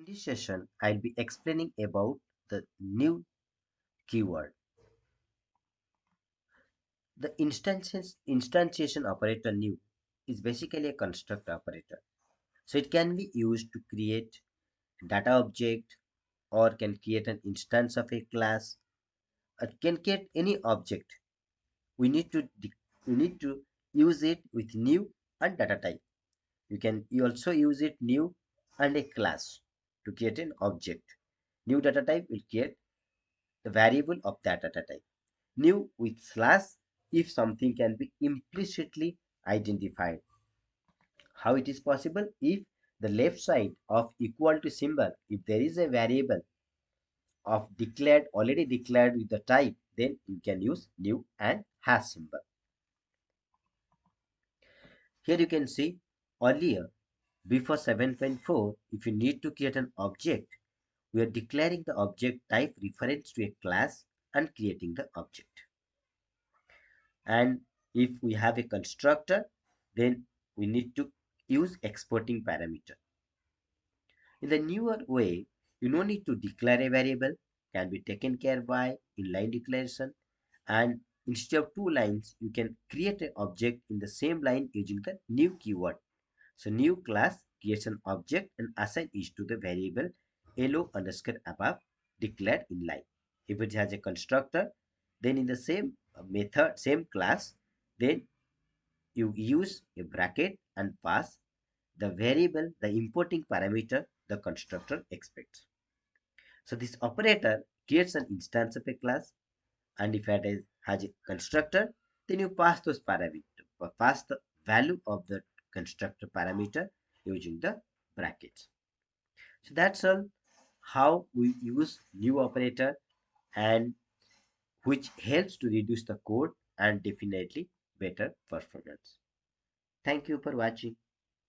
In this session, I'll be explaining about the new keyword. The instantiation operator new is basically a construct operator. So it can be used to create data object or can create an instance of a class. It can create any object. We need to we need to use it with new and data type. You also use it new and a class to create an object. New data type will create the variable of that data type. New with slash if something can be implicitly identified. How it is possible? If the left side of equal to symbol, if there is a variable of declared already declared with the type, then you can use new and hash symbol. Here you can see earlier before 7.4, if you need to create an object, we are declaring the object type reference to a class and creating the object. And if we have a constructor, then we need to use exporting parameter. In the newer way, you no need to declare a variable, can be taken care by inline declaration, and instead of two lines you can create an object in the same line using the new keyword. So new class creates an object and assign it to the variable lo underscore above declared inline. If it has a constructor, then in the same method, same class, then you use a bracket and pass the variable, the importing parameter the constructor expects. So this operator creates an instance of a class, and if it has a constructor, then you pass those parameters, pass the value of the constructor parameter using the brackets. So that's all how we use new operator, and which helps to reduce the code and definitely better performance. Thank you for watching.